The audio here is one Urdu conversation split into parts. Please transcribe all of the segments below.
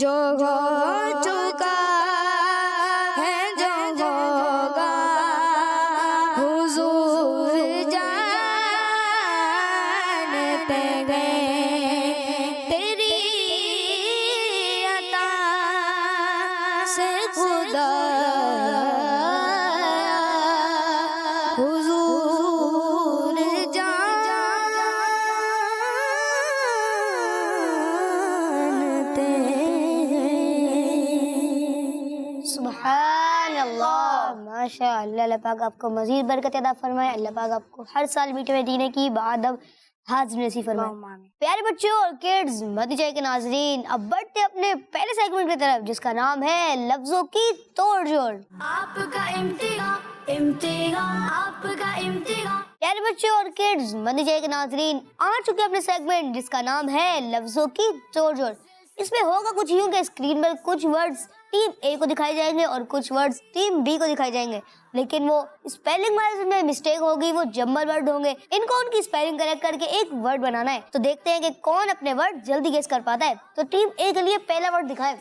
جو ہو چکا ہے جو ہوگا حضور جانتے گئے تیری عطا سے خدا حضور جانتے سبحان اللہ، ماشاء اللہ۔ اللہ پاک آپ کو مزید برکت عطا فرمائے، اللہ پاک آپ کو ہر سال میٹھے مدینے کی بادب حاضر نصیب فرمائے۔ پیارے بچوں اور کڈز مدنی چینل کے ناظرین، اب بڑھتے اپنے پہلے سیگمنٹ کی طرف جس کا نام ہے لفظوں کی توڑ جوڑ۔ آپ کا امتحان امتحان آپ کا امتحان۔ پیارے بچوں اور کڈز مدنی چینل کے ناظرین، آ چکے اپنے سیگمنٹ جس کا نام ہے لفظوں کی توڑ جوڑ۔ اس میں ہوگا کچھ یوں کہ اسکرین پر کچھ ورڈز ٹیم اے کو دکھائے جائیں گے اور کچھ ورڈز ٹیم بی کو دکھائے جائیں گے، لیکن وہ اسپیلنگ وائز میں مسٹیک ہوگی، وہ جمبل ورڈ ہوں گے، ان کو ان کی اسپیلنگ کریکٹ کر کے ایک ورڈ بنانا ہے۔ تو دیکھتے ہیں کہ کون اپنے ورڈ جلدی گیس کر پاتا ہے۔ تو ٹیم اے کے لیے پہلا ورڈ دکھائے۔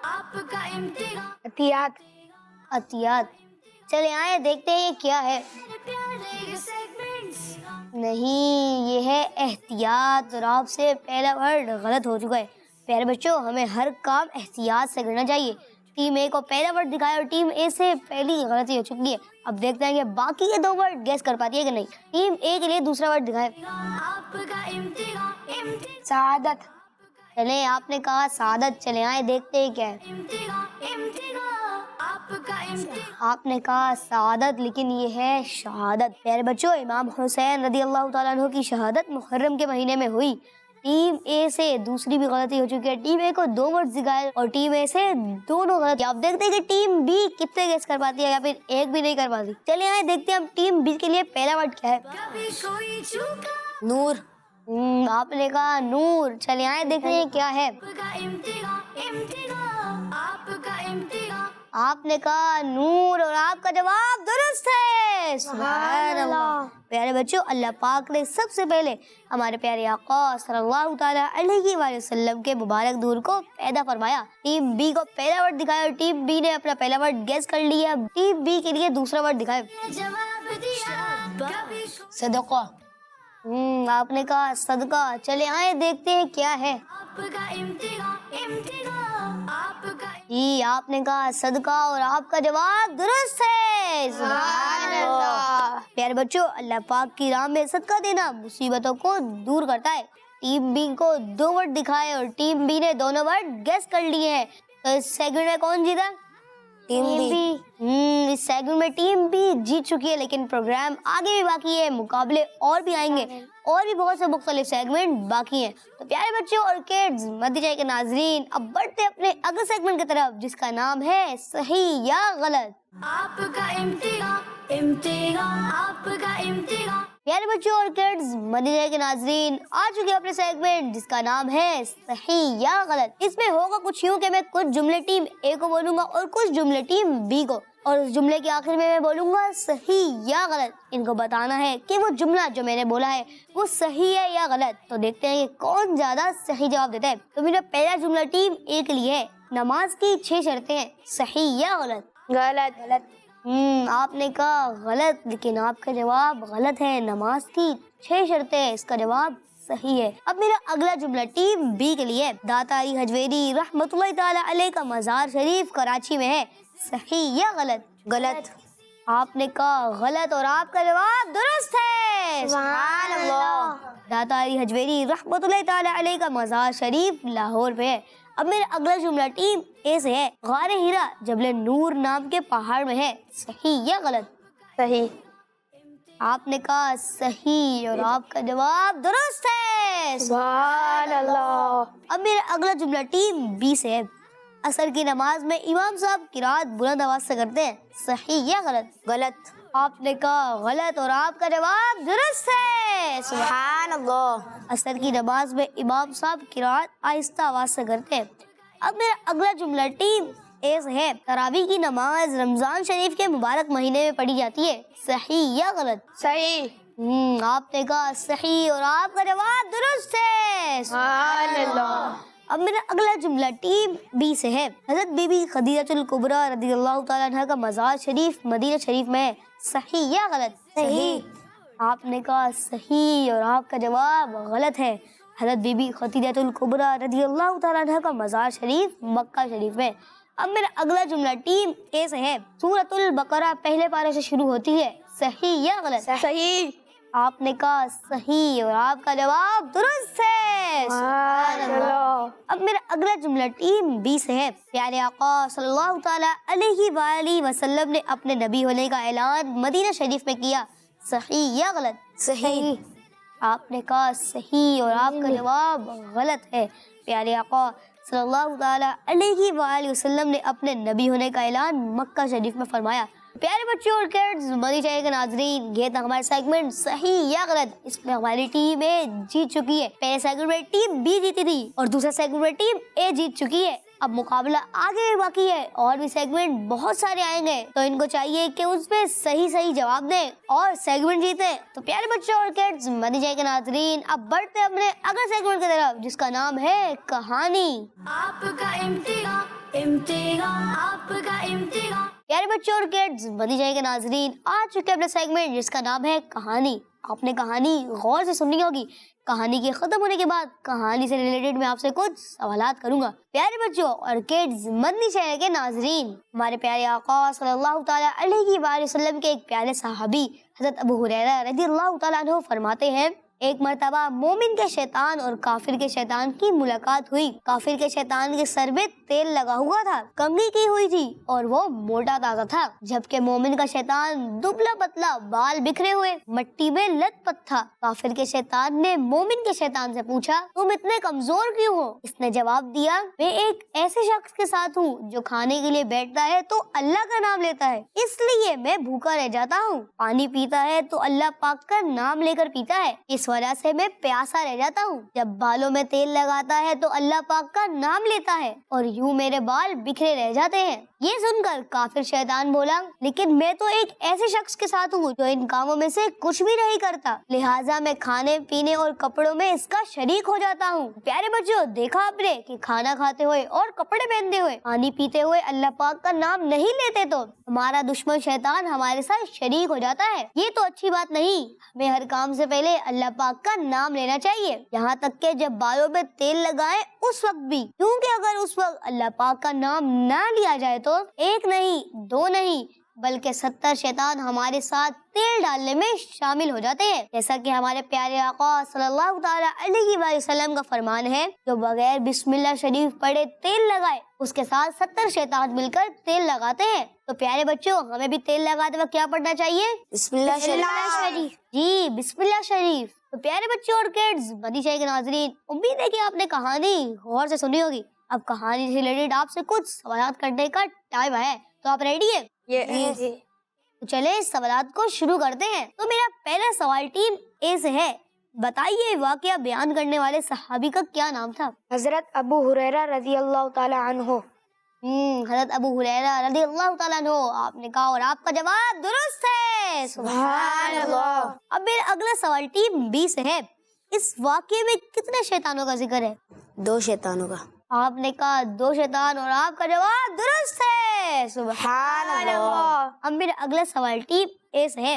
آپ کا امتحان۔ عطیات۔ عطیات۔ چلے آئے دیکھتے ہیں یہ کیا ہے۔ پیارے سیگمنٹس۔ نہیں، یہ ہے احتیاط، اور آپ سے پہلا ورڈ غلط ہو چکا ہے۔ پیارے بچوں، ہمیں ہر کام احتیاط سے کرنا چاہیے۔ ٹیم اے کو پہلا ورڈ دکھایا اور ٹیم اے سے پہلی غلطی ہو چکی ہے۔ اب دیکھتے ہیں کہ باقی کے دو ورڈ گیس کر پاتی ہے کہ نہیں۔ ٹیم اے کے لیے دوسرا ورڈ دکھائے۔ آپ کا امتحان امتحان سعادت۔ چلیں، آپ نے کہا سعادت، چلے آئے دیکھتے ہیں کیا ہے۔ امتحان امتحان آپ کا امتحان۔ آپ نے کہا سعادت، لیکن یہ ہے شہادت۔ پیارے بچوں، امام حسین رضی اللہ تعالیٰ عنہ کی شہادت محرم کے مہینے میں ہوئی۔ ٹیم اے سے دوسری بھی غلطی ہو چکی ہے۔ ٹیم اے کو دو ورڈ دکھائے اور ٹیم اے سے دونوں غلط۔ آپ دیکھتے ہیں کہ ٹیم بی کتنے گیس کر پاتی ہے یا پھر ایک بھی نہیں کر پاتی۔ چلے آئے دیکھتے ہیں ہم ٹیم بی کے لیے پہلا ورڈ کیا ہے۔ کبھی کوئی چوکا۔ نور۔ آپ نے کہا نور، چلے آئے دیکھتے ہیں کیا ہے۔ آپ کا امتحان امتحان آپ کا امتحان۔ آپ نے کہا نور اور آپ کا جواب درست ہے۔ سبحان اللہ۔ پیارے بچوں، اللہ پاک نے سب سے پہلے ہمارے پیارے آقا صلی اللہ تعالیٰ علیہ وآلہ وسلم کے مبارک نور کو پیدا فرمایا۔ ٹیم بی کو پہلا ورڈ دکھایا اور ٹیم بی نے اپنا پہلا ورڈ گیس کر لیا۔ ٹیم بی کے لیے دوسرا ورڈ دکھائے۔ جواب دیا کبھی صدقہ۔ آپ نے کہا صدقہ، چلے آئے دیکھتے ہیں کیا ہے۔ آپ کا امتحان امتحان آپ کا جی، آپ نے کہا صدقہ اور آپ کا جواب درست ہے۔ سبحان اللہ۔ پیارے بچوں، اللہ پاک کی راہ میں صدقہ دینا مصیبتوں کو دور کرتا ہے۔ ٹیم بی کو دو ورڈ دکھائے اور ٹیم بی نے دونوں ورڈ گیس کر لیے ہیں۔ تو اس سیگمنٹ میں کون جیتا؟ Team B. اس سیگمنٹ میں ٹیم بی جیت چکی ہے، لیکن پروگرام آگے بھی باقی ہے، مقابلے اور بھی آئیں گے، اور بھی بہت سے مختلف سیگمنٹ باقی ہیں۔ تو پیارے بچوں اور کڈز مدنی چینل کے ناظرین، اب بڑھتے اپنے اگلے سیگمنٹ کی طرف جس کا نام ہے صحیح یا غلط۔ آپ کا امتحان امتحان آپ کا امتحان۔ پیارے بچوں اور کڈز مدنی چینل کے ناظرین، آ چکے اپنے سیگمنٹ جس کا نام ہے صحیح یا غلط۔ اس میں ہوگا کچھ یوں کہ میں کچھ جملے ٹیم اے کو بولوں گا اور کچھ جملے ٹیم بی کو، اور اس جملے کے آخر میں بولوں گا صحیح یا غلط۔ ان کو بتانا ہے کہ وہ جملہ جو میں نے بولا ہے وہ صحیح ہے یا غلط۔ تو دیکھتے ہیں کہ کون زیادہ صحیح جواب دیتا ہے۔ تو میرا پہلا جملہ ٹیم اے کے لیے ہے، نماز کی 6 شرطیں ہیں، صحیح یا غلط؟ غلط۔ غلط۔ آپ نے کہا غلط، لیکن آپ کا جواب غلط ہے۔ نماز کی 6 شرطیں، اس کا جواب صحیح ہے۔ اب میرا اگلا جملہ ٹیم بی کے لیے، داتا علی حجویری رحمۃ اللہ تعالی علیہ کا مزار شریف کراچی میں ہے، صحیح یا غلط؟ غلط۔ آپ نے کہا غلط اور آپ کا جواب درست ہے۔ سبحان اللہ۔ داتا علی حجویری رحمۃ اللہ تعالی علیہ کا مزار شریف لاہور پہ ہے۔ اب میرا اگلا جملہ ٹیم اے سے ہے، غار ہیرا جبل نور نام کے پہاڑ میں ہے، صحیح یا غلط؟ صحیح۔ آپ نے کہا صحیح اور آپ کا جواب درست ہے۔ سبحان اللہ۔ اب میرا اگلا جملہ ٹیم بی سے ہے، عصر کی نماز میں امام صاحب قرات بلند آواز سے کرتے ہیں، صحیح یا غلط؟ غلط۔ آپ نے کہا غلط اور آپ کا جواب درست ہے۔ سبحان اللہ۔ عصر کی نماز میں امام صاحب قرات آہستہ آواز سے کرتے ہیں۔ اب میرا اگلا جملہ ٹیم اے سے ہے، تراویح کی نماز رمضان شریف کے مبارک مہینے میں پڑھی جاتی ہے، صحیح یا غلط؟ صحیح۔ آپ نے کہا صحیح اور آپ کا جواب درست ہے۔ سبحان اللہ۔ اب میرا اگلا جملہ ٹیم بی سے ہے. حضرت بی بی خدیجہ الکبریٰ رضی اللہ تعالیٰ عنہ کا مزار شریف مدینہ شریف میں ہے. صحیح یا غلط؟ صحیح. آپ نے کہا صحیح اور آپ کا جواب غلط ہے. حضرت بی بی خدیجہ الکبریٰ رضی اللہ تعالیٰ عنہ کا مزار شریف مکہ شریف میں. اب میرا اگلا جملہ ٹیم اے سے ہے. سورۃ البقرہ پہلے پارے سے شروع ہوتی ہے. صحیح یا غلط؟ صحیح. آپ نے کہا صحیح اور آپ کا جواب درست ہے. سبحان اللہ. اب میرا اگلا جملہ ٹیم بی سے ہے. پیارے آقا صلی اللہ تعالیٰ علیہ وآلہ وسلم نے اپنے نبی ہونے کا اعلان مدینہ شریف میں کیا. صحیح یا غلط؟ صحیح. آپ نے کہا صحیح اور آپ کا جواب غلط ہے. پیارے آقا صلی اللہ تعالیٰ علیہ وآلہ وسلم نے اپنے نبی ہونے کا اعلان مکہ شریف میں فرمایا. پیارے بچوں اور کڈز، مدنی چینل کے ناظرین، یہ تھا ہمارا سیگمنٹ صحیح یا غلط. اس میں ہماری ٹیم اے جیت چکی ہے. پہلے سیگمنٹ میں ٹیم بی جیتی تھی اور دوسرے سیگمنٹ میں ٹیم اے جیت چکی ہے. اب مقابلہ آگے باقی ہے اور بھی سیگمنٹ بہت سارے آئیں گے، تو ان کو چاہیے کہ اس پہ صحیح جواب دیں اور سیگمنٹ جیتے. تو پیارے بچوں اور کڈز، مدنی چینل کے ناظرین، اب بڑھتے ہیں اپنے اگلے سیگمنٹ کی طرف جس کا نام ہے کہانی. آپ کا امتحان، امتحان آپ کا امتحان. پیارے بچوں اور کڈز، مدنی چینل کے ناظرین، آ چکے اپنے سیگمنٹ جس کا نام ہے کہانی. آپ نے کہانی غور سے سننی ہوگی. کہانی کے ختم ہونے کے بعد کہانی سے ریلیٹڈ میں آپ سے کچھ سوالات کروں گا. پیارے بچوں اور کڈز، مدنی چینل کے ناظرین، ہمارے پیارے آقا صلی اللہ تعالیٰ علیہ وآلہ وسلم کے ایک پیارے صحابی حضرت ابو ہریرہ رضی اللہ تعالیٰ عنہ فرماتے ہیں، ایک مرتبہ مومن کے شیطان اور کافر کے شیطان کی ملاقات ہوئی. کافر کے شیطان کے سر میں تیل لگا ہوا تھا، کنگھی کی ہوئی تھی اور وہ موٹا تازہ تھا، جبکہ مومن کا شیطان دبلا پتلا، بال بکھرے ہوئے، مٹی میں لت پت تھا. کافر کے شیطان نے مومن کے شیطان سے پوچھا، تم اتنے کمزور کیوں ہو؟ اس نے جواب دیا، میں ایک ایسے شخص کے ساتھ ہوں جو کھانے کے لیے بیٹھتا ہے تو اللہ کا نام لیتا ہے، اس لیے میں بھوکا رہ جاتا ہوں. پانی پیتا ہے تو اللہ پاک کا نام لے کر پیتا ہے، اس وجہ سے میں پیاسا رہ جاتا ہوں. جب بالوں میں تیل لگاتا ہے تو اللہ پاک کا نام لیتا ہے اور یوں میرے بال بکھرے رہ جاتے ہیں. یہ سن کر کافر شیطان بولا، لیکن میں تو ایک ایسے شخص کے ساتھ ہوں جو ان کاموں میں سے کچھ بھی نہیں کرتا، لہٰذا میں کھانے پینے اور کپڑوں میں اس کا شریک ہو جاتا ہوں. پیارے بچوں، دیکھا آپ نے کہ کھانا کھاتے ہوئے اور کپڑے پہنتے ہوئے، پانی پیتے ہوئے اللہ پاک کا نام نہیں لیتے تو ہمارا دشمن شیطان ہمارے ساتھ شریک ہو جاتا ہے. یہ تو اچھی بات نہیں. ہمیں ہر کام سے پہلے اللہ پاک کا نام لینا چاہیے، یہاں تک کہ جب بالوں میں تیل لگائیں اس وقت بھی، کیونکہ اگر اس وقت اللہ پاک کا نام نہ لیا جائے تو ایک نہیں، دو نہیں، بلکہ 70 شیطان ہمارے ساتھ تیل ڈالنے میں شامل ہو جاتے ہیں. جیسا کہ ہمارے پیارے آقا صلی اللہ تعالیٰ علیہ وآلہ وسلم کا فرمان ہے، جو بغیر بسم اللہ شریف پڑھے تیل لگائے اس کے ساتھ 70 شیطان مل کر تیل لگاتے ہیں. تو پیارے بچوں، ہمیں بھی تیل لگاتے وقت کیا پڑھنا چاہیے؟ بسم اللہ شریف. جی، بسم اللہ شریف. تو پیارے بچوں اور کڈز، مدنی چینل کے ناظرین، امید ہے کہ آپ نے کہانی غور سے سنی ہوگی. اب کہانی سے ریلیٹڈ آپ سے کچھ سوالات کرنے کا ٹائم ہے، تو آپ ریڈی ہیں؟ تو چلیں سوالات کو شروع کرتے ہیں. تو میرا پہلا سوال ٹیم اے سے ہے. بتائیے واقعہ بیان کرنے والے صحابی کا کیا نام تھا؟ حضرت ابو ہریرہ رضی اللہ تعالی عنہ. حضرت ابو ہریرہ رضی اللہ تعالیٰ عنہ. آپ نے کہا اور آپ کا جواب درست ہے. سبحان اللہ. اب میرا اگلا سوال ٹیم بی سے ہے. اس واقعے میں کتنے شیطانوں کا ذکر ہے؟ 2 شیطانوں کا. آپ نے کہا 2 شیطان اور آپ کا جواب درست ہے. سبحان اللہ. اب میرا اگلا سوال ٹیم اے سے ہے.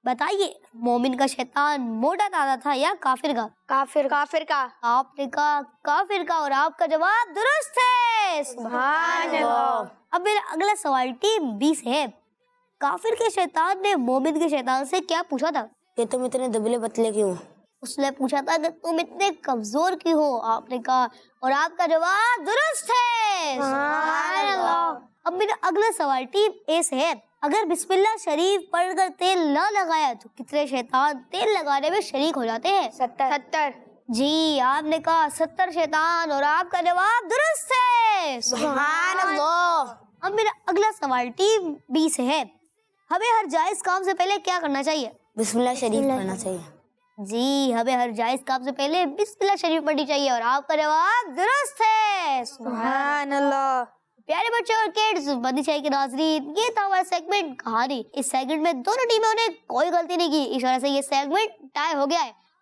بتائیے مومن کا شیطان موٹا تازہ تھا یا کافر کا؟ کافر کا. آپ نے کہا کافر کا اور آپ کا جواب درست ہے. سبحان اللہ. اب میرا اگلا سوال ٹیم بی سے ہے. کافر کے شیطان نے مومن کے شیطان سے کیا پوچھا تھا؟ کہ تم اتنے دبلے پتلے کیوں؟ اس نے پوچھا تھا کہ تم اتنے کمزور کیوں ہو؟ آپ نے کہا اور آپ کا جواب درست ہے. سبحان اللہ. اب میرا اگلا سوال ٹیم اے سے ہے. اگر بسم اللہ شریف پڑھ کر تیل نہ لگایا تو کتنے شیطان تیل لگانے میں شریک ہو جاتے ہیں؟ 70. جی، آپ نے کہا 70 شیطان اور آپ کا جواب درست ہے. سبحان اللہ. اب میرا اگلا سوال ٹیم بی سے ہے. ہمیں ہر جائز کام سے پہلے کیا کرنا چاہیے؟ بسم اللہ شریف پڑھنا چاہیے. جی، ہمیں ہر جائز کام سے پہلے بسم اللہ شریف پڑھنی چاہیے اور آپ کا جواب درست ہے. سبحان اللہ. پیارے بچوں اور کڈز، مدنی چینل کے ناظرین، یہ تھا ہمارا سیگمنٹ کہانی. اس سیگمنٹ میں دونوں ٹیموں نے کوئی غلطی نہیں کی، اس وجہ سے یہ سیگمنٹ ٹائی ہو گیا ہے.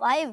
5।